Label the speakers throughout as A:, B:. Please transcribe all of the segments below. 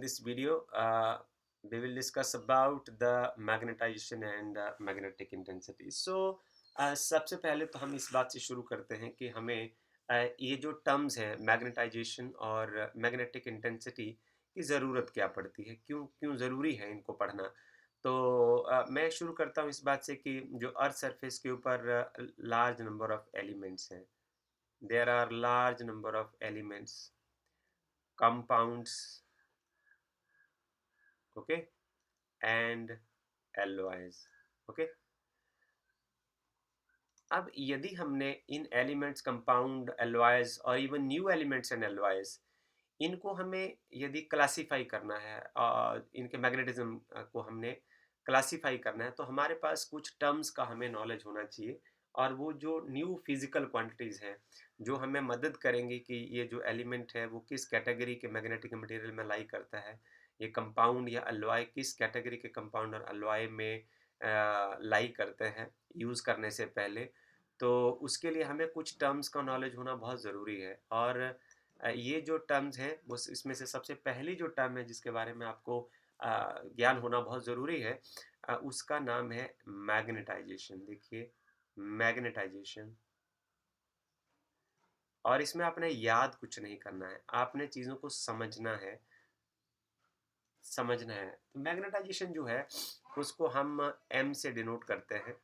A: this video, we will discuss about the magnetization and magnetic intensity. So, सबसे पहले तो हम इस बात से शुरू करते हैं कि हमें ये जो टर्म्स हैं मैग्नेटाइजेशन और मैग्नेटिक इंटेंसिटी की ज़रूरत क्या पड़ती है, क्यों क्यों ज़रूरी है इनको पढ़ना। तो मैं शुरू करता हूँ इस बात से कि जो अर्थ सरफेस के ऊपर लार्ज नंबर ऑफ एलिमेंट्स हैं, there are large number of elements, compounds, okay, and alloys, okay. अब यदि हमने इन एलिमेंट्स, कंपाउंड, एलॉयज और even new elements and alloys, इनको हमें यदि क्लासिफाई करना है, इनके मैग्नेटिज्म को हमने क्लासिफाई करना है, तो हमारे पास कुछ टर्म्स का हमें नॉलेज होना चाहिए। और वो जो न्यू फिजिकल क्वांटिटीज़ हैं जो हमें मदद करेंगी कि ये जो एलिमेंट है वो किस कैटेगरी के मैग्नेटिक मटेरियल में लाई करता है, ये कंपाउंड या अलॉय किस कैटेगरी के कंपाउंड और अलॉय में लाई करते हैं यूज़ करने से पहले। तो उसके लिए हमें कुछ टर्म्स का नॉलेज होना बहुत ज़रूरी है। और ये जो टर्म्स हैं वो इसमें से सबसे पहली जो टर्म है जिसके बारे में आपको ज्ञान होना बहुत ज़रूरी है, उसका नाम है मैग्नेटाइजेशन। देखिए, मैग्नेटाइजेशन। और इसमें आपने याद कुछ नहीं करना है, आपने चीज़ों को समझना है, समझना है। तो मैग्नेटाइजेशन जो है उसको हम एम से डिनोट करते हैं।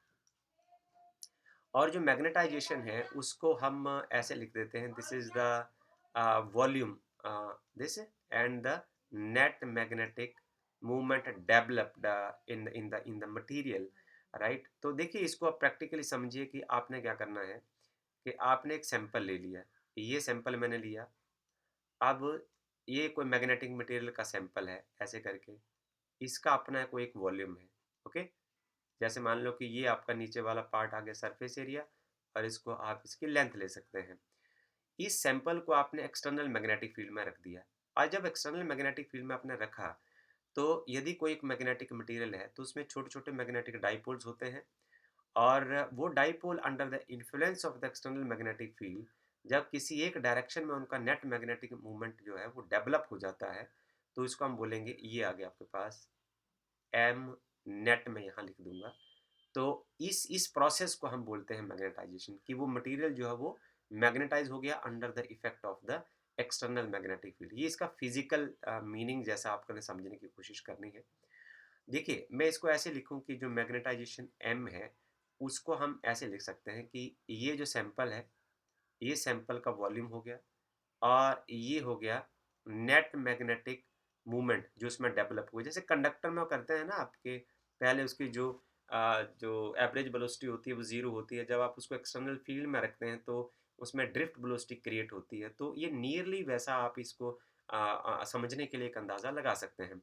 A: और जो मैग्नेटाइजेशन है उसको हम ऐसे लिख देते हैं, this is the volume, this and the net magnetic movement developed in the material, right. तो देखिए, इसको आप प्रैक्टिकली समझिए कि आपने क्या करना है कि आपने एक सैंपल ले लिया, ये सैंपल मैंने लिया। अब ये कोई मैग्नेटिक मटेरियल का सैंपल है, ऐसे करके इसका अपना कोई एक वॉल्यूम है, ओके। जैसे मान लो कि ये आपका नीचे वाला पार्ट आ गया सरफेस एरिया, और इसको आप इसकी लेंथ ले सकते हैं। इस सैंपल को आपने एक्सटर्नल मैग्नेटिक फील्ड में रख दिया। और जब एक्सटर्नल मैग्नेटिक फील्ड में आपने रखा, तो यदि कोई एक मैग्नेटिक मटेरियल है तो उसमें छोटे छोटे मैग्नेटिक डाइपोल्स होते हैं। और वो dipole under the influence of the external magnetic field, जब किसी एक डायरेक्शन में उनका नेट मैग्नेटिक मूवमेंट जो है वो डेवलप हो जाता है, तो इसको हम बोलेंगे, ये आ गया आपके पास एम नेट, में यहाँ लिख दूंगा। तो इस प्रोसेस को हम बोलते हैं मैग्नेटाइजेशन, कि वो मटेरियल जो है वो मैग्नेटाइज हो गया under the effect of the external magnetic field. ये इसका फिजिकल मीनिंग जैसा आपको समझने की कोशिश करनी है। देखिए, मैं इसको ऐसे लिखूं कि जो मैग्नेटाइजेशन एम है उसको हम ऐसे लिख सकते हैं कि ये जो सैंपल है, ये सैंपल का वॉल्यूम हो गया, और ये हो गया नेट मैग्नेटिक मूवमेंट जो उसमें डेवलप हुई। जैसे कंडक्टर में वो करते हैं ना, आपके पहले उसकी जो एवरेज वेलोसिटी होती है वो ज़ीरो होती है, जब आप उसको एक्सटर्नल फील्ड में रखते हैं तो उसमें ड्रिफ्ट वेलोसिटी क्रिएट होती है। तो ये नियरली वैसा आप इसको समझने के लिए एक अंदाज़ा लगा सकते हैं।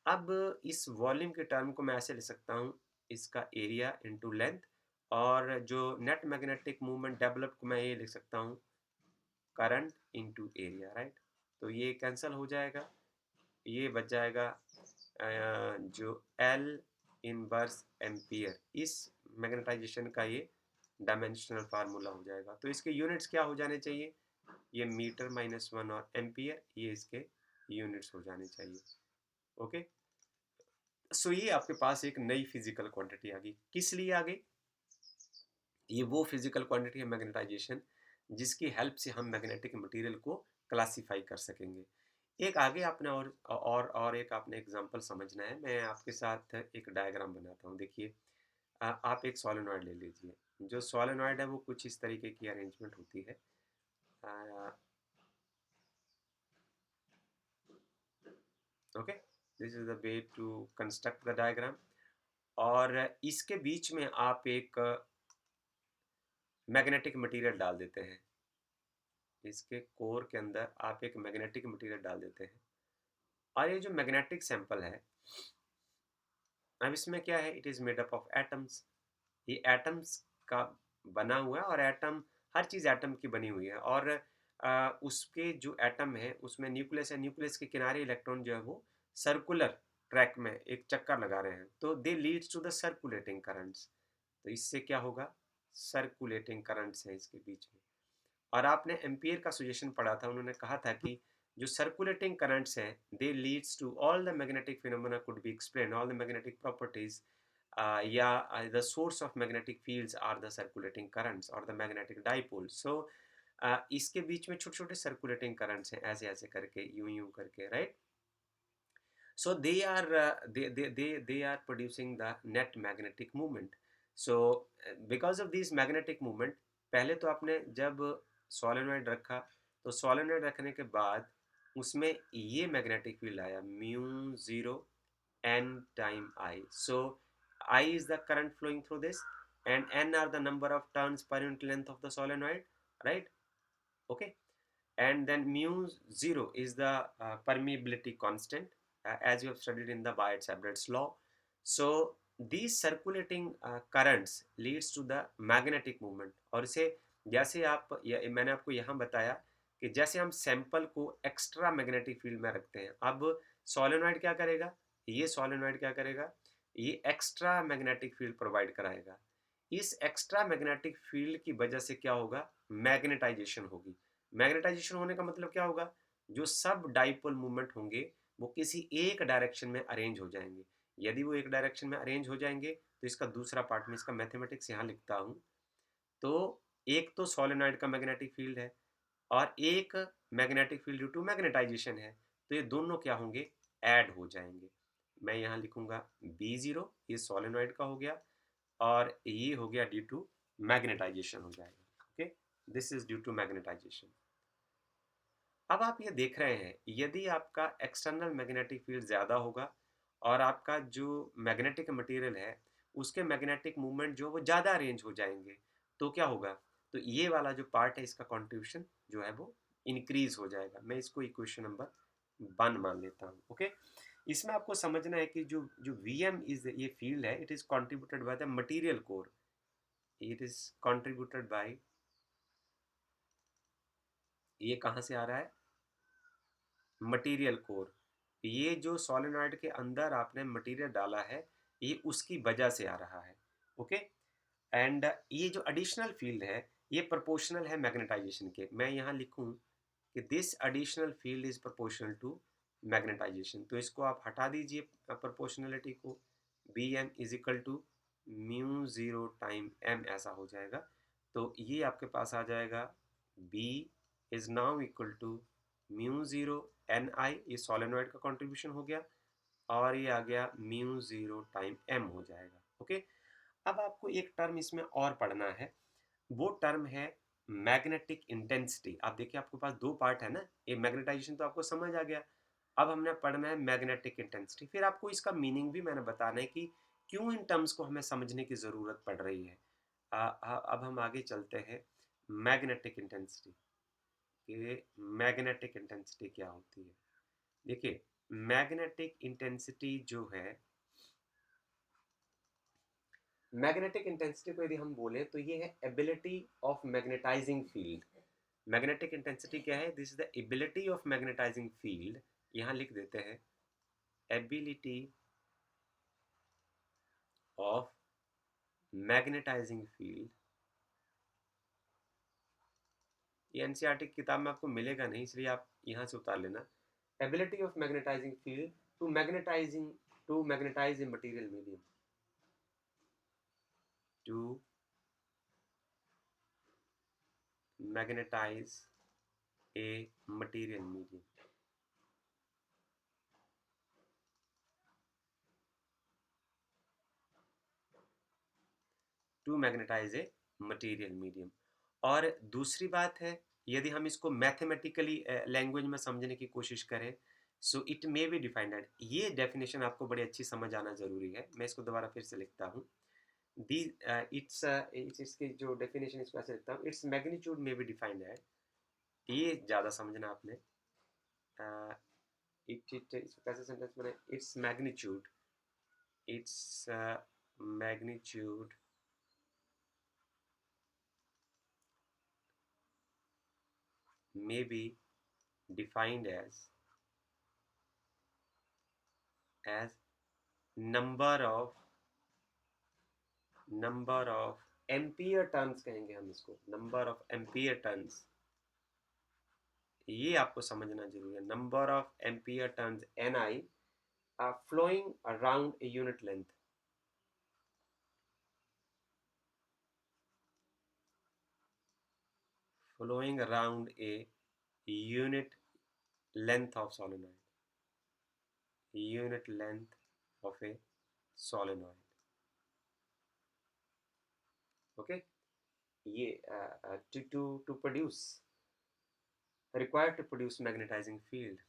A: अब इस वॉल्यूम के टर्म को मैं ऐसे लिख सकता हूँ, इसका एरिया इंटू लेंथ, और जो नेट मैग्नेटिक मूवमेंट डेवलप को मैं ये लिख सकता हूँ, करंट इनटू एरिया, राइट। तो ये कैंसिल हो जाएगा, ये बच जाएगा जो एल इनवर्स एम्पियर, इस मैग्नेटाइजेशन का ये डायमेंशनल फार्मूला हो जाएगा। तो इसके यूनिट्स क्या हो जाने चाहिए, ये मीटर माइनस वन, और एम्पियर ये इसके यूनिट्स हो जाने चाहिए, ओके। सो ये आपके पास एक नई फिजिकल क्वांटिटी आ गई। किस लिए आ गई? ये वो फिजिकल क्वांटिटी है मैग्नेटाइजेशन जिसकी हेल्प से हम मैग्नेटिक मटेरियल को क्लासिफाई कर सकेंगे। एक आगे आपने और एक आपने एग्जांपल समझना है। मैं आपके साथ एक डायग्राम बनाता हूँ। देखिए, आप एक सोलेनॉइड ले लीजिए। जो सोलेनॉइड है वो कुछ इस तरीके की अरेंजमेंट होती है। Okay, this is the way to construct the diagram. और इसके बीच में आप एक मैग्नेटिक मटेरियल डाल देते हैं। इसके कोर के अंदर आप एक मैग्नेटिक मटेरियल डाल देते हैं। और ये जो मैग्नेटिक सैंपल है, अब इसमें क्या है, it is made up of atoms. ये एटम्स का बना हुआ है, और एटम, हर चीज़ एटम की बनी हुई है। और उसके जो एटम है उसमें न्यूक्लियस है, न्यूक्लियस के किनारे इलेक्ट्रॉन जो है वो सर्कुलर ट्रैक में एक चक्कर लगा रहे हैं, तो they leads to the circulating currents. तो इससे क्या होगा, सर्कुलेटिंग करंट्स है इसके बीच में। और आपने एम्पियर का सजेशन पढ़ा था, उन्होंने कहा था कि जो सर्कुलेटिंग करंट्स हैं they leads to all the magnetic phenomena could be explain all the magnetic properties या the source of magnetic fields are the circulating currents और द मैग्नेटिक डाइपोल सो इसके बीच में छोटे छोटे सर्कुलेटिंग करंट्स हैं ऐसे ऐसे करके यूं यूं करके right so they are producing the net magnetic movement so because of these magnetic movement पहले तो आपने जब सोलेनॉइड रखा तो सोलेनॉइड रखने के बाद उसमें ये मैग्नेटिक फील्ड आया mu zero n time I so I is the current flowing through this and n are the number of turns per unit length of the solenoid right okay and then mu zero is the permeability constant as you have studied in the Biot-Savart's law so these circulating currents leads to the magnetic movement और इसे जैसे आप मैंने आपको यहाँ बताया कि जैसे हम सैंपल को एक्स्ट्रा मैग्नेटिक फील्ड में रखते हैं अब सोलेनॉइड क्या करेगा ये सोलेनॉइड क्या करेगा ये एक्स्ट्रा मैग्नेटिक फील्ड प्रोवाइड कराएगा इस एक्स्ट्रा मैग्नेटिक फील्ड की वजह से क्या होगा मैग्नेटाइजेशन होगी मैग्नेटाइजेशन होने का मतलब क्या होगा जो सब डाइपोल मूवमेंट होंगे वो किसी एक डायरेक्शन में अरेंज हो जाएंगे यदि वो एक डायरेक्शन में अरेंज हो जाएंगे तो इसका दूसरा पार्ट में इसका मैथमेटिक्स यहाँ लिखता हूँ तो एक तो सोलेनॉइड का मैग्नेटिक फील्ड है और एक magnetic field due to magnetisation है तो ये दोनों क्या होंगे ऐड हो जाएंगे मैं यहाँ लिखूंगा B0 ये सोलेनॉइड का हो गया और ये हो गया ड्यू टू मैग्नेटाइजेशन हो जाएगा okay this is due to magnetisation अब आप ये देख रहे हैं यदि आपका एक्सटर्नल मैग्नेटिक फील्ड ज़्यादा होगा और आपका जो मैग्नेटिक मटेरियल है उसके मैग्नेटिक मूवमेंट जो वो ज़्यादा अरेंज हो जाएंगे तो क्या होगा तो ये वाला जो पार्ट है इसका कॉन्ट्रीब्यूशन जो है वो इंक्रीज हो जाएगा मैं इसको इक्वेशन नंबर 1 मान लेता हूँ ओके इसमें आपको समझना है कि जो जो वी एम इज ये फील्ड है it is contributed by the material core it is contributed bye ये कहाँ से आ रहा है मटेरियल कोर ये जो सोलेनॉइड के अंदर आपने मटेरियल डाला है ये उसकी वजह से आ रहा है ओके एंड ये जो एडिशनल फील्ड है ये प्रोपोर्शनल है मैग्नेटाइजेशन के मैं यहाँ लिखूँ कि this additional field is proportional to magnetisation तो इसको आप हटा दीजिए प्रोपोर्शनलिटी को B M is equal to mu zero time M ऐसा हो जाएगा तो ये आपके पास आ जाएगा B is now equal to mu zero N I ये सोलेनॉइड का कंट्रीब्यूशन हो गया और ये आ गया म्यू ज़ीरो टाइम एम हो जाएगा ओके अब आपको एक टर्म इसमें और पढ़ना है वो टर्म है मैग्नेटिक इंटेंसिटी आप देखिए आपके पास दो पार्ट है ना ये मैग्नेटाइजेशन तो आपको समझ आ गया अब हमने पढ़ना है मैग्नेटिक इंटेंसिटी फिर आपको इसका मीनिंग भी मैंने बताना है कि क्यों इन टर्म्स को हमें समझने की ज़रूरत पड़ रही है अब हम आगे चलते हैं मैग्नेटिक इंटेंसिटी कि मैग्नेटिक इंटेंसिटी क्या होती है देखिए मैग्नेटिक इंटेंसिटी जो है मैग्नेटिक इंटेंसिटी को यदि हम बोले तो ये है ability of magnetising field magnetic intensity क्या है this is the ability of magnetising field यहाँ लिख देते हैं एबिलिटी ऑफ मैग्नेटाइजिंग फील्ड ये एनसीईआरटी की किताब में आपको मिलेगा नहीं इसलिए आप यहाँ से उतार लेना ability of magnetising field to magnetise a material medium to magnetize a material medium to magnetize a material medium और दूसरी बात है यदि हम इसको मैथमेटिकली लैंग्वेज में समझने की कोशिश करें so it may be defined at ये डेफिनेशन आपको बड़ी अच्छी समझ आना जरूरी है मैं इसको दोबारा फिर से लिखता हूँ दी इट्स इसकी जो डेफिनेशन इसको ऐसे लिखता हूँ its magnitude may be defined at ये ज़्यादा समझना आपने इसको कैसे सेंटेंस बने its magnitude may be defined as number of ampere turns कहेंगे हम इसको नंबर ऑफ एम्पियर टर्न्स ये आपको समझना जरूरी है। Number of ampere turns Ni flowing around a unit length, flowing around a unit length of solenoid, unit length of a solenoid. Okay, ये to produce, required to produce magnetizing field,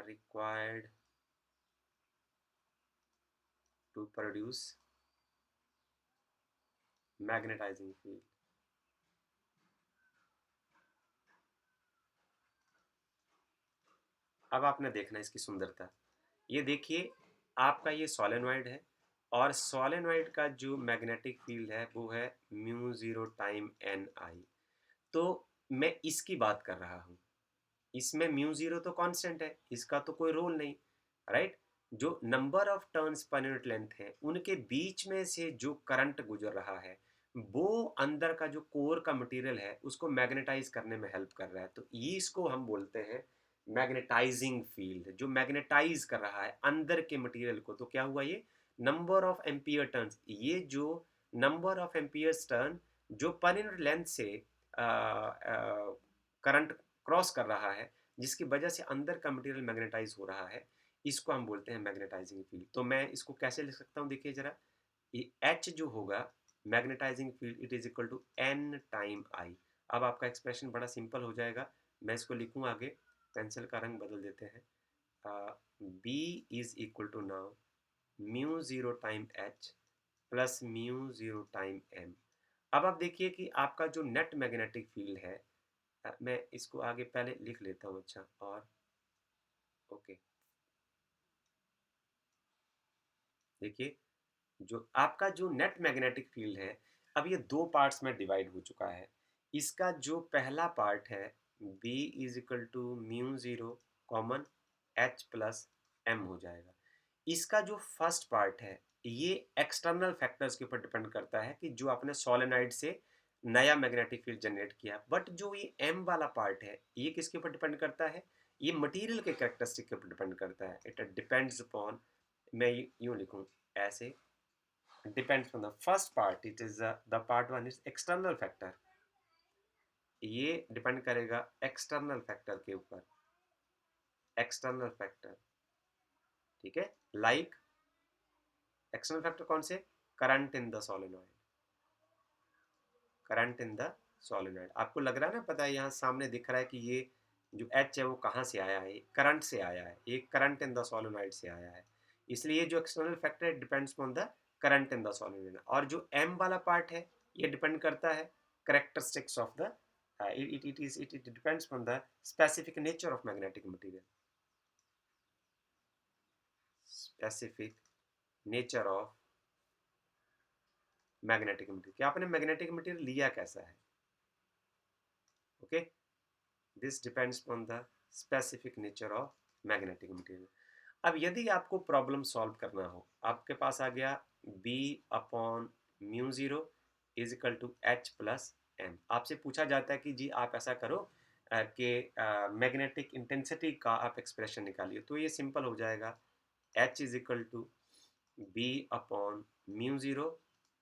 A: required to produce magnetizing field. अब आपने देखना इसकी सुंदरता। ये देखिए, आपका ये सोलेनॉइड है और सोलेनॉइड का जो मैग्नेटिक फील्ड है वो है म्यू जीरो टाइम एन आई। तो मैं इसकी बात कर रहा हूँ। इसमें म्यू जीरो तो कांस्टेंट है, इसका तो कोई रोल नहीं, राइट। जो number of turns per unit length है उनके बीच में से जो करंट गुजर रहा है वो अंदर का जो कोर का मटेरियल है उसको मैग्नेटाइज करने में हेल्प कर रहा है। तो ये इसको हम बोलते हैं मैग्नेटाइजिंग फील्ड, जो मैग्नेटाइज कर रहा है अंदर के मटेरियल को। तो क्या हुआ, ये नंबर ऑफ एम्पियर टर्न्स, ये जो नंबर ऑफ एम्पियर्स टर्न जो पर यूनिट लेंथ से करंट क्रॉस कर रहा है जिसकी वजह से अंदर का मटेरियल मैग्नेटाइज हो रहा है, इसको हम बोलते हैं मैग्नेटाइजिंग फील्ड। तो मैं इसको कैसे लिख सकता हूँ, देखिए जरा, ये एच जो होगा magnetising field it is equal to N time I. अब आपका एक्सप्रेशन बड़ा सिंपल हो जाएगा, मैं इसको लिखूँ आगे, पेंसिल का रंग बदल देते हैं। B is equal to now mu zero time H plus mu zero time M. अब आप देखिए कि आपका जो नेट मैग्नेटिक फील्ड है, मैं इसको आगे पहले लिख लेता हूँ। अच्छा, और ओके, देखिए जो आपका जो नेट मैग्नेटिक फील्ड है अब ये दो पार्ट्स में डिवाइड हो चुका है। इसका जो पहला पार्ट है B is equal to mu zero common H plus M हो जाएगा। इसका जो फर्स्ट पार्ट है ये एक्सटर्नल फैक्टर्स के ऊपर डिपेंड करता है कि जो आपने सोलेनाइड से नया मैग्नेटिक फील्ड जनरेट किया। बट जो ये M वाला पार्ट है ये किसके ऊपर डिपेंड करता है, ये मटेरियल के कैरेक्टरिस्टिक के ऊपर डिपेंड करता है। इट डिपेंड्स अपॉन, मैं यूं लिखूं ऐसे, depends on the first part, it is the part one is external factor, ये डिपेंड करेगा एक्सटर्नल फैक्टर के ऊपर, एक्सटर्नल फैक्टर, ठीक है। लाइक एक्सटर्नल फैक्टर कौन से, current in the solenoid, current in the solenoid. आपको लग रहा है ना, पता है यहाँ सामने दिख रहा है कि ये जो एच है वो कहाँ से आया है, करंट से आया है, ये करंट इन द सोलेनॉइड से आया है। इसलिए जो external factor depends on the current in the solenoid. और जो एम वाला पार्ट है ये डिपेंड करता है characteristics of the it depends on the specific nature of magnetic material, specific nature of magnetic material, कि आपने मैग्नेटिक मटेरियल लिया कैसा है। Okay, this depends on the specific nature of magnetic material. अब यदि आपको प्रॉब्लम सॉल्व करना हो, आपके पास आ गया B upon mu zero is equal to H plus M. आपसे पूछा जाता है कि जी आप ऐसा करो कि मैग्नेटिक इंटेंसिटी का आप एक्सप्रेशन निकालिए। तो ये सिंपल हो जाएगा, H is equal to B upon mu zero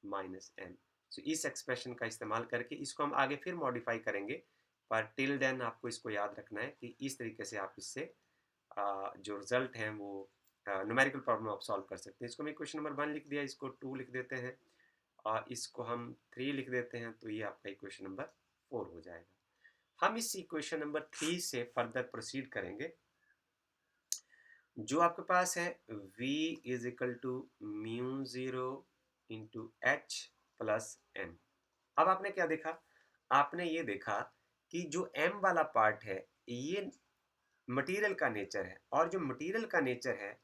A: minus M. So इस एक्सप्रेशन का इस्तेमाल करके इसको हम आगे फिर मॉडिफाई करेंगे, पर टिल देन आपको इसको याद रखना है कि इस तरीके से आप इससे जो रिजल्ट हैं वो न्यूमेरिकल प्रॉब्लम आप सॉल्व कर सकते हैं। इसको मैं क्वेश्चन नंबर 1 लिख दिया, इसको 2 लिख देते हैं और इसको हम 3 लिख देते हैं, तो ये आपका इक्वेशन नंबर 4 हो जाएगा। हम इस इक्वेशन नंबर 3 से फर्दर प्रोसीड करेंगे। जो आपके पास है V is equal to mu zero into H plus M. अब आपने क्या देखा, आपने ये देखा कि जो M वाला पार्ट है ये मटेरियल का नेचर है, और जो मटेरियल का नेचर है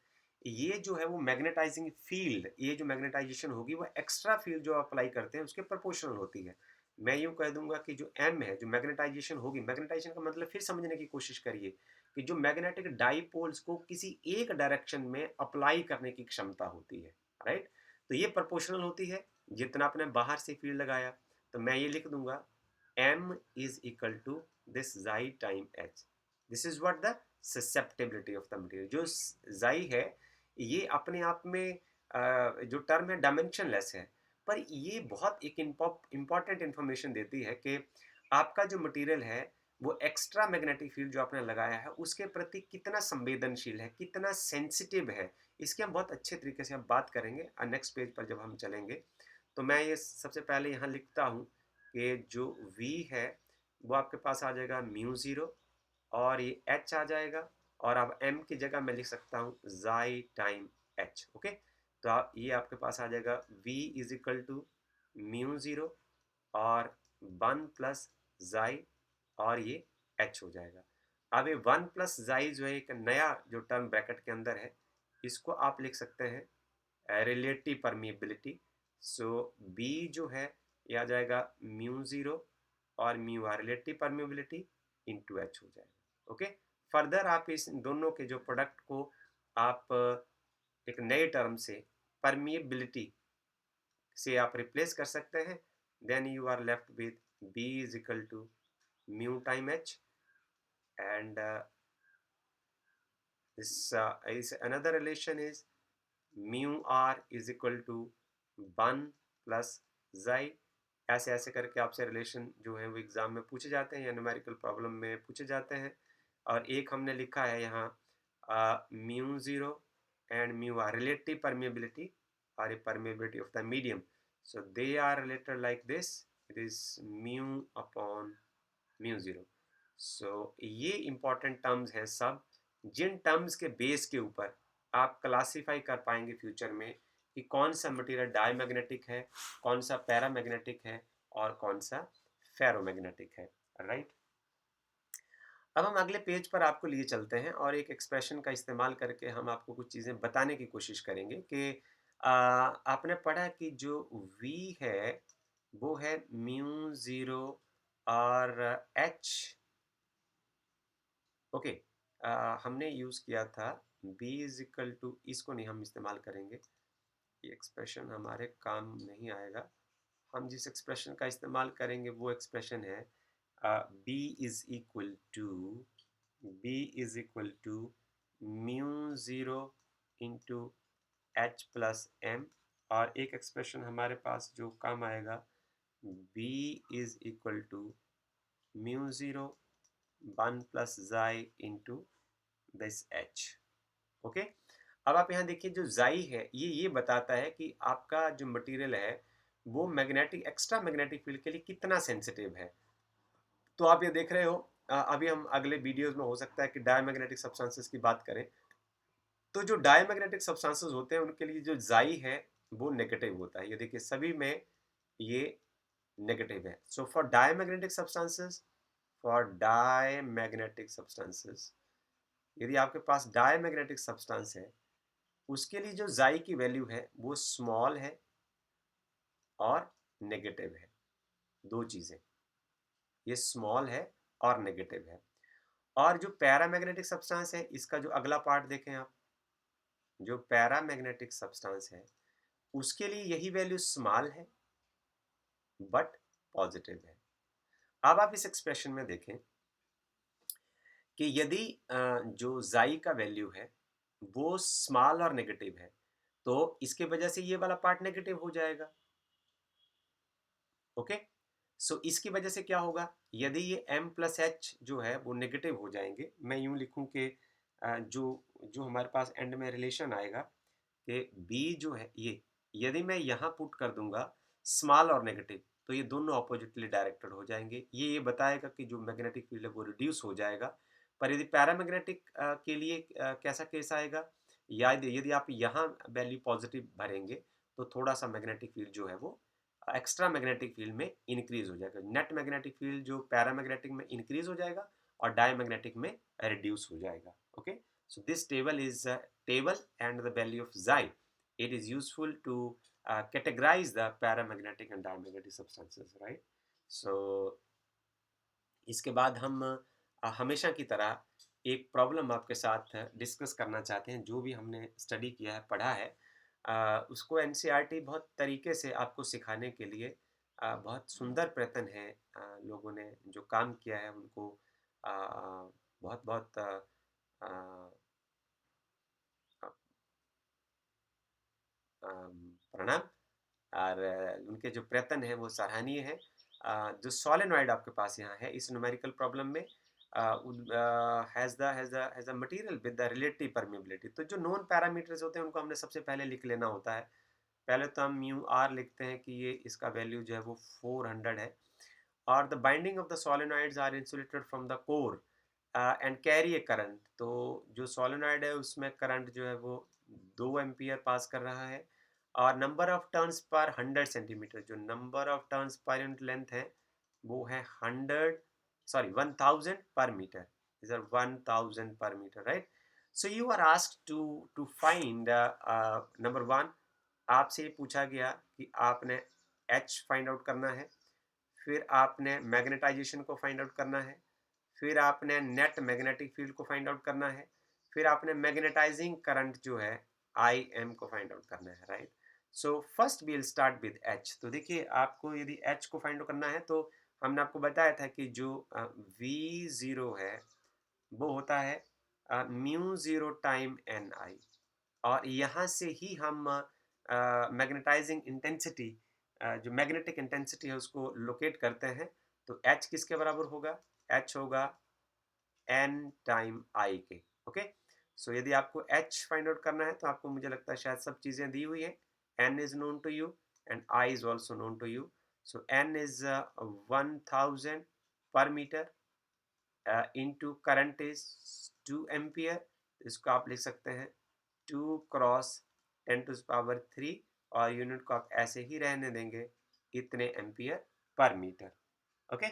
A: ये जो है वो मैग्नेटाइजिंग फील्ड, ये जो मैग्नेटाइजेशन होगी वो एक्स्ट्रा फील्ड जो अप्लाई करते हैं उसके प्रोपोर्शनल होती है। मैं यूं कह दूंगा कि जो एम है, जो मैग्नेटाइजेशन होगी, मैग्नेटाइजेशन का मतलब फिर समझने की कोशिश करिए कि जो मैग्नेटिक डाइपोल्स को किसी एक डायरेक्शन में अप्लाई करने की क्षमता होती है, राइट। तो ये प्रोपोर्शनल होती है जितना आपने बाहर से फील्ड लगाया। तो मैं ये लिख दूंगा M is equal to this chi time H। This is what the susceptibility of the material. जो जाई है ये अपने आप में जो टर्म है डायमेंशनलेस है, पर ये बहुत एक इम्पॉर्टेंट इंफॉर्मेशन देती है कि आपका जो मटेरियल है वो एक्स्ट्रा मैग्नेटिक फील्ड जो आपने लगाया है उसके प्रति कितना संवेदनशील है, कितना सेंसिटिव है। इसके हम बहुत अच्छे तरीके से अब बात करेंगे नेक्स्ट पेज पर जब हम चलेंगे। तो मैं ये सबसे पहले यहाँ लिखता हूँ कि जो V है वो आपके पास आ जाएगा म्यू ज़ीरो और ये H आ जाएगा, और अब M की जगह मैं लिख सकता हूँ जाई टाइम H। ओके, तो ये आपके पास आ जाएगा V is equal to mu zero और 1 प्लस जाई और ये H हो जाएगा। अब ये 1 प्लस जाई जो है एक नया जो टर्म ब्रैकेट के अंदर है, इसको आप लिख सकते हैं रिलेटिव परमिएबिलिटी। सो B जो है ये आ जाएगा म्यू ज़ीरो और mu R relative permeability into H हो जाएगा। ओके, फर्दर आप इस दोनों के जो प्रोडक्ट को आप एक नए टर्म से परमिएबिलिटी से आप रिप्लेस कर सकते हैं। Then you are left with B is equal to mu time H and this is another relation is mu r is equal to 1 plus जाई। ऐसे ऐसे करके आपसे रिलेशन जो है वो एग्जाम में पूछे जाते हैं या न्यूमेरिकल प्रॉब्लम में पूछे जाते हैं। और एक हमने लिखा है यहाँ mu zero and mu R relative permeability और a permeability of the medium, so they are related like this, it is mu upon mu zero. सो ये इंपॉर्टेंट टर्म्स हैं सब, जिन टर्म्स के बेस के ऊपर आप क्लासीफाई कर पाएंगे फ्यूचर में कि कौन सा मटेरियल डायमैग्नेटिक है, कौन सा पैरामैग्नेटिक है और कौन सा फेरोमैग्नेटिक है। राइट, अब हम अगले पेज पर आपको लिए चलते हैं और एक एक्सप्रेशन का इस्तेमाल करके हम आपको कुछ चीज़ें बताने की कोशिश करेंगे कि आपने पढ़ा कि जो V है वो है म्यू ज़ीरो और H। ओके, हमने यूज़ किया था B इज इक्वल टू, इसको नहीं हम इस्तेमाल करेंगे, ये एक्सप्रेशन हमारे काम नहीं आएगा। हम जिस एक्सप्रेशन का इस्तेमाल करेंगे वो एक्सप्रेशन है B is equal to mu zero into H plus M, और एक एक्सप्रेशन हमारे पास जो काम आएगा B is equal to mu zero 1 plus chi into this H। Okay, अब आप यहाँ देखिए जो जाई है ये बताता है कि आपका जो मटेरियल है वो मैग्नेटिक एक्स्ट्रा मैग्नेटिक फील्ड के लिए कितना सेंसिटिव है। तो आप ये देख रहे हो, अभी हम अगले वीडियोस में हो सकता है कि डायमैग्नेटिक सब्सटेंसेस की बात करें, तो जो डायमैग्नेटिक सब्सटेंसेस होते हैं उनके लिए जो जाई है वो नेगेटिव होता है। ये देखिए सभी में ये नेगेटिव है। सो फॉर डायमैग्नेटिक सब्सटेंसेस यदि आपके पास डायमैग्नेटिक सब्सटेंस है उसके लिए जो जाई की वैल्यू है वो स्मॉल है और नेगेटिव है। दो चीजें, ये स्मॉल है और नेगेटिव है। और जो पैरामैग्नेटिक सब्सटेंस है इसका जो अगला पार्ट देखें आप, जो पैरामैग्नेटिक सब्सटेंस है उसके लिए यही वैल्यू स्मॉल है बट पॉजिटिव है। अब आप इस एक्सप्रेशन में देखें कि यदि जो जाई का वैल्यू है वो स्मॉल और नेगेटिव है तो इसके वजह से ये वाला पार्ट नेगेटिव हो जाएगा। ओके, सो इसकी वजह से क्या होगा, यदि ये m प्लस एच जो है वो नेगेटिव हो जाएंगे। मैं यूं लिखूं कि जो जो हमारे पास एंड में रिलेशन आएगा कि b जो है यदि मैं यहाँ पुट कर दूंगा स्मॉल और नेगेटिव तो ये दोनों ऑपोजिटली डायरेक्टेड हो जाएंगे। ये बताएगा कि जो मैग्नेटिक फील्ड है वो रिड्यूस हो जाएगा। पर यदि पैरामैग्नेटिक के लिए कैसा केस आएगा, या यदि आप यहाँ वैल्यू पॉजिटिव भरेंगे तो थोड़ा सा मैग्नेटिक फील्ड जो है वो एक्स्ट्रा मैग्नेटिक फील्ड में इंक्रीज हो जाएगा। नेट मैग्नेटिक फील्ड जो पैरामैग्नेटिक में इंक्रीज हो जाएगा और डायमैग्नेटिक में रिड्यूस हो जाएगा। Okay, so this table is table and the value of chi, it is useful to categorize the paramagnetic and diamagnetic substances, right? So इसके बाद हम हमेशा की तरह एक प्रॉब्लम आपके साथ डिस्कस करना चाहते हैं। जो भी हमने स्टडी किया है, पढ़ा है, उसको एनसीईआरटी बहुत तरीके से आपको सिखाने के लिए बहुत सुंदर प्रयत्न है। लोगों ने जो काम किया है उनको बहुत बहुत प्रणाम। और उनके जो प्रयत्न है वो सराहनीय है। जो सोलेनॉइड आपके पास यहाँ है इस न्यूमेरिकल प्रॉब्लम में has the material with the relative permeability. तो जो नॉन पैरामीटर्स होते हैं उनको हमने सबसे पहले लिख लेना होता है। पहले तो हम म्यू आर लिखते हैं कि ये इसका वैल्यू जो है वो 400 है। और the binding of the solenoids are insulated from the core and carry a current. तो जो सोलेनॉइड है उसमें करंट जो है वो 2 एम्पियर पास कर रहा है। और नंबर ऑफ टर्न्स पर 100 सेंटीमीटर, जो number of turns per unit length है वो है 1000 per metre. Is 1000 per metre, right. So you are asked to find number one, आपसे ये पूछा गया कि आपने एच फाइंड आउट करना है, फिर आपने मैग्नेटाइजेशन को फाइंड आउट करना है, फिर आपने नेट मैग्नेटिक फील्ड को फाइंड आउट करना है, फिर आपने मैग्नेटाइजिंग करंट जो है आई एम को फाइंड आउट करना है, right. So first we will start with H. तो देखिए आपको यदि एच को फाइंड आउट करना है तो हमने आपको बताया था कि जो वी ज़ीरो है वो होता है म्यू ज़ीरो टाइम एन आई। और यहाँ से ही हम मैग्नेटाइजिंग इंटेंसिटी, जो मैग्नेटिक इंटेंसिटी है उसको लोकेट करते हैं। तो एच किसके बराबर होगा? एच होगा एन टाइम आई के। ओके, सो यदि आपको एच फाइंड आउट करना है तो आपको, मुझे लगता है शायद सब चीज़ें दी हुई है। N is known to you and I is also known to you. So N is 1000 per metre into current is 2 ampere. इसको आप लिख सकते हैं 2 क्रॉस 10⁻³ और यूनिट को आप ऐसे ही रहने देंगे, इतने एम्पियर पर मीटर। ओके।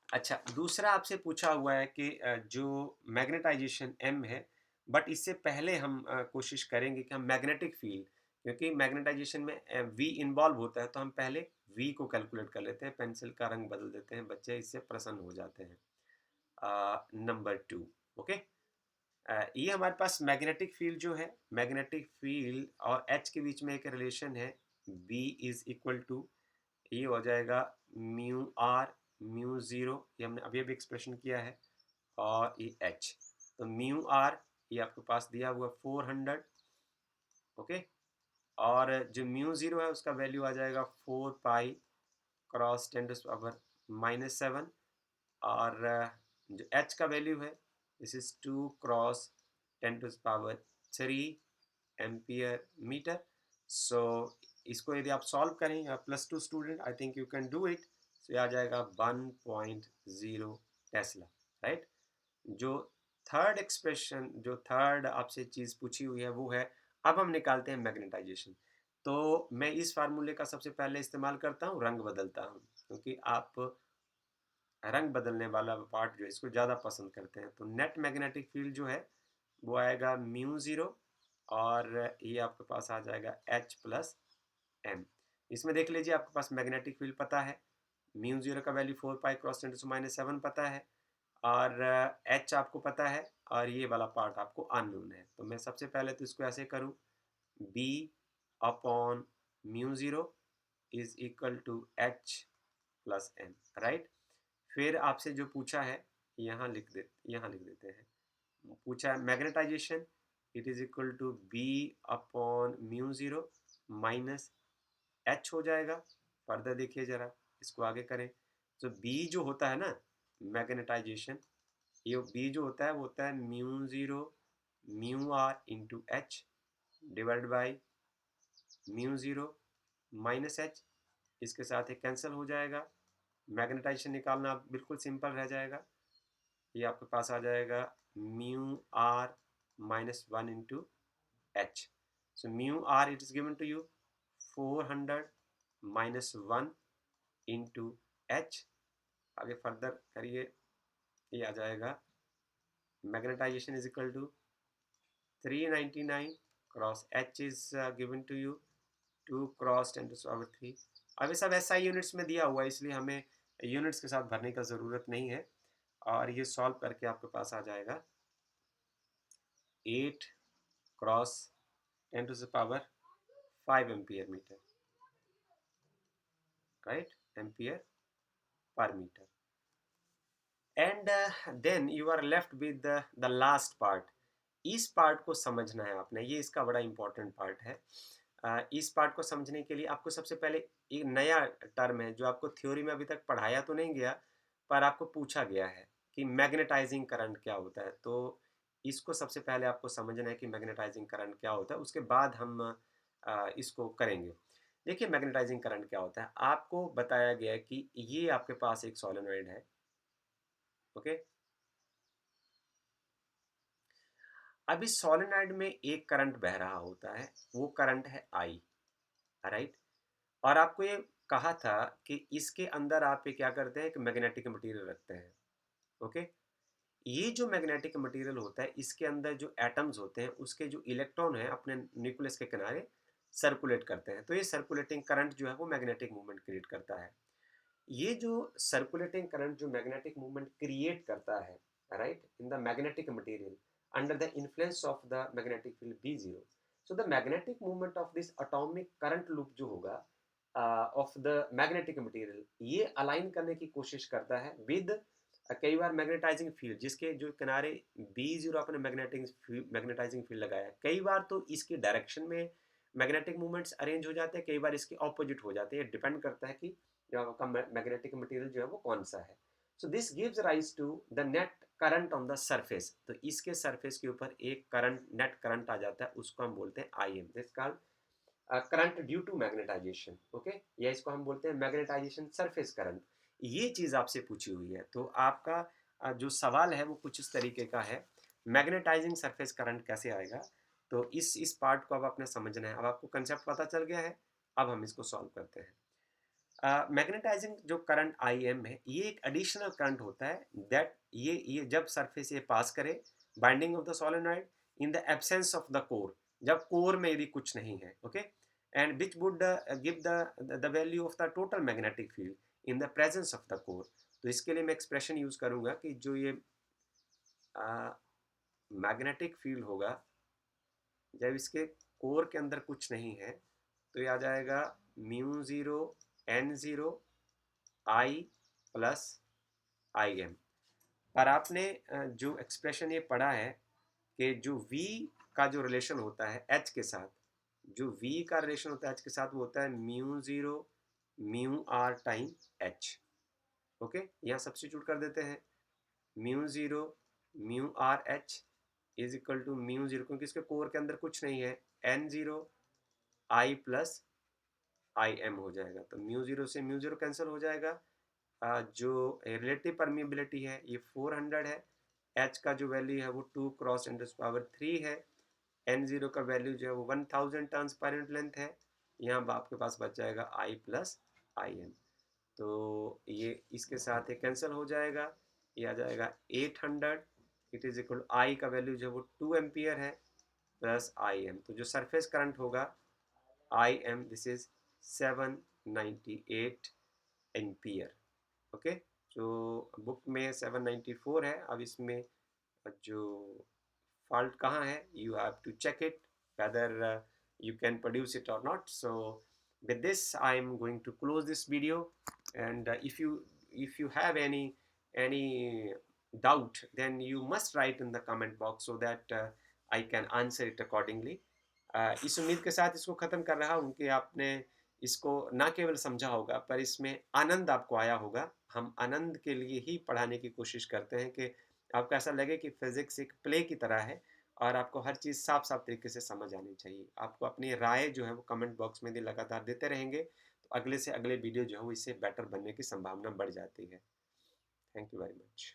A: अच्छा, दूसरा आपसे पूछा हुआ है कि जो मैग्नेटाइजेशन एम है, बट इससे पहले हम कोशिश करेंगे कि हम मैग्नेटिक फील्ड, क्योंकि मैग्नेटाइजेशन में वी इन्वॉल्व होता है तो हम पहले वी को कैलकुलेट कर लेते हैं। पेंसिल का रंग बदल देते हैं, बच्चे इससे प्रसन्न हो जाते हैं। नंबर 2। ओके, ये हमारे पास मैग्नेटिक फील्ड जो है, मैग्नेटिक फील्ड और एच के बीच में एक रिलेशन है, बी इज इक्वल टू, ये हो जाएगा म्यू आर म्यू ज़ीरो, ये हमने अभी अभी एक्सप्रेशन किया है, और ये एच। तो म्यू आर ये आपके पास दिया हुआ 400। ओके, और जो म्यू ज़ीरो है उसका वैल्यू आ जाएगा 4 पाई क्रॉस 10⁻⁻7। और जो एच का वैल्यू है this is 2 cross 10⁻³ ampere metre. So इसको यदि आप सॉल्व करें, या +2 student, I think you can do it. So ये आ जाएगा 1.0 टेस्ला, राइट। जो थर्ड एक्सप्रेशन, जो थर्ड आपसे चीज़ पूछी हुई है वो है, अब हम निकालते हैं मैग्नेटाइजेशन। तो मैं इस फार्मूले का सबसे पहले इस्तेमाल करता हूँ, रंग बदलता हूँ, क्योंकि आप रंग बदलने वाला पार्ट जो है इसको ज़्यादा पसंद करते हैं। तो नेट मैग्नेटिक फील्ड जो है वो आएगा म्यू ज़ीरो, और ये आपके पास आ जाएगा एच प्लस एम। इसमें देख लीजिए आपके पास मैग्नेटिक फील्ड पता है, म्यू ज़ीरो का वैल्यू 4 पाई क्रॉस 10⁻⁷ पता है, और एच आपको पता है, और ये वाला पार्ट आपको अननोन है। तो मैं सबसे पहले तो इसको ऐसे करूँ, B upon mu zero is equal to H plus M, right. फिर आपसे जो पूछा है यहाँ यहाँ लिख देते हैं। पूछा है magnetisation, it is equal to B upon mu zero minus H हो जाएगा। फर्दर देखिए जरा, इसको आगे करें। तो बी जो होता है ना मैग्नेटाइजेशन, ये बी जो होता है वो होता है mu zero mu R into H divide by mu zero minus H. इसके साथ ही कैंसिल हो जाएगा। मैग्नेटाइजेशन निकालना बिल्कुल सिंपल रह जाएगा। ये आपके पास आ जाएगा mu R minus 1 into H. So mu R it is given to you 400 minus 1 into H. आगे फर्दर करिए, ये आ जाएगा magnetisation is equal to 399 cross H is given to you 2 cross 10⁻³ अब ये सब एसआई यूनिट्स में दिया हुआ है, इसलिए हमें यूनिट्स के साथ भरने का ज़रूरत नहीं है। और ये सॉल्व करके आपके पास आ जाएगा 8 cross 10⁵ ampere metre, right, ampere पर metre. And then you are left with the last part. इस पार्ट को समझना है आपने, ये इसका बड़ा इंपॉर्टेंट पार्ट है। इस पार्ट को समझने के लिए आपको सबसे पहले एक नया टर्म है जो आपको थ्योरी में अभी तक पढ़ाया तो नहीं गया, पर आपको पूछा गया है कि मैग्नेटाइजिंग करंट क्या होता है। तो इसको सबसे पहले आपको समझना है कि मैग्नेटाइजिंग करंट क्या होता है, उसके बाद हम इसको करेंगे। देखिए मैग्नेटाइजिंग करंट क्या होता है, आपको बताया गया है कि ये आपके पास एक सोलेनॉइड है, ओके। अब इस सोलेनॉइड में एक करंट बह रहा होता है, वो करंट है आई, राइट। और आपको ये कहा था कि इसके अंदर आप ये क्या करते हैं, एक मैग्नेटिक मटेरियल रखते हैं, ओके। ये जो मैग्नेटिक मटेरियल होता है, इसके अंदर जो एटम्स होते हैं उसके जो इलेक्ट्रॉन है अपने न्यूक्लियस के किनारे सर्कुलेट करते हैं, तो ये सर्कुलेटिंग करंट जो है वो मैग्नेटिक मूवमेंट क्रिएट करता है। ये जो सर्कुलेटिंग करंट जो मैग्नेटिक मूवमेंट क्रिएट करता है, right, in the magnetic material under the influence of the magnetic field B zero, so the magnetic movement of this atomic current loop जो होगा of the magnetic material, ये align करने की कोशिश करता है विद कई बार मैग्नेटाइजिंग फील्ड, जिसके जो किनारे बी जीरो अपने मैग्नेटाइजिंग फील्ड लगाया है, कई बार तो इसकी डायरेक्शन में मैग्नेटिक मूवमेंट्स अरेंज हो जाते हैं, कई बार इसके ऑपोजिट हो जाते हैं, डिपेंड करता है कि जो आपका मैग्नेटिक मटेरियल जो है वो कौन सा है। So this gives rise to the net current on the surface, तो इसके सरफेस के ऊपर एक करंट, नेट करंट आ जाता है, उसको हम बोलते हैं I M, this called current due to magnetisation, okay. या इसको हम बोलते हैं मैग्नेटाइजेशन सरफेस करंट। ये चीज़ आपसे पूछी हुई है, तो आपका जो सवाल है वो कुछ इस तरीके का है, मैग्नेटाइजिंग सरफेस करंट कैसे आएगा। तो इस पार्ट को अब आपने समझना है। अब आपको कंसेप्ट पता चल गया है, अब हम इसको सॉल्व करते हैं। मैग्नेटाइजिंग जो करंट आई एम है, ये एक एडिशनल करंट होता है दैट ये जब सरफेस ये पास करे binding of the solenoid in the absence of the core, जब कोर में यदि कुछ नहीं है, okay, and which would give the value of the total magnetic field in the presence of the core. तो इसके लिए मैं एक्सप्रेशन यूज करूंगा कि जो ये मैग्नेटिक फील्ड होगा जब इसके कोर के अंदर कुछ नहीं है, तो ये आ जाएगा mu zero N zero I plus I M. पर आपने जो एक्सप्रेशन ये पढ़ा है कि जो v का जो रिलेशन होता है h के साथ, जो v का रिलेशन होता है h के साथ, वो होता है mu zero mu R time h, okay. यहाँ सब्स्टिट्यूट कर देते हैं, mu zero mu R H is equal to mu zero, क्योंकि इसके कोर के अंदर कुछ नहीं है, N zero I plus I M हो जाएगा। तो म्यू ज़ीरो से म्यू ज़ीरो कैंसिल हो जाएगा, जो रिलेटिव परमिबिलिटी है ये 400 है, एच का जो वैल्यू है वो 2 क्रॉस 10⁻³ है, एन जीरो का वैल्यू जो है वो 1000 टर्न्स पर यूनिट लेंथ है। यहाँ आपके पास बच जाएगा आई प्लस आई एम, तो ये इसके साथ ये कैंसिल हो जाएगा, ये आ जाएगा 800, इट इज इक्वल आई का वैल्यू जो है वो 2 एम्पियर है प्लस आई एम, तो जो सरफेस करंट होगा I M this is 798 ampere, okay. जो बुक में 794 है, अब इसमें जो फॉल्ट कहाँ है, you have to check it whether you can produce it or not. So with this I am going to close this video, and if you have any doubt, then you must write in the comment box so that I can answer it accordingly. इस उम्मीद के साथ इसको ख़त्म कर रहा हूँ कि आपने इसको ना केवल समझा होगा पर इसमें आनंद आपको आया होगा। हम आनंद के लिए ही पढ़ाने की कोशिश करते हैं कि आपको ऐसा लगे कि फिज़िक्स एक प्ले की तरह है और आपको हर चीज़ साफ-साफ तरीके से समझ आनी चाहिए। आपको अपनी राय जो है वो कमेंट बॉक्स में यदि लगातार देते रहेंगे, तो अगले से अगले वीडियो जो है वो इससे बेटर बनने की संभावना बढ़ जाती है। Thank you very much.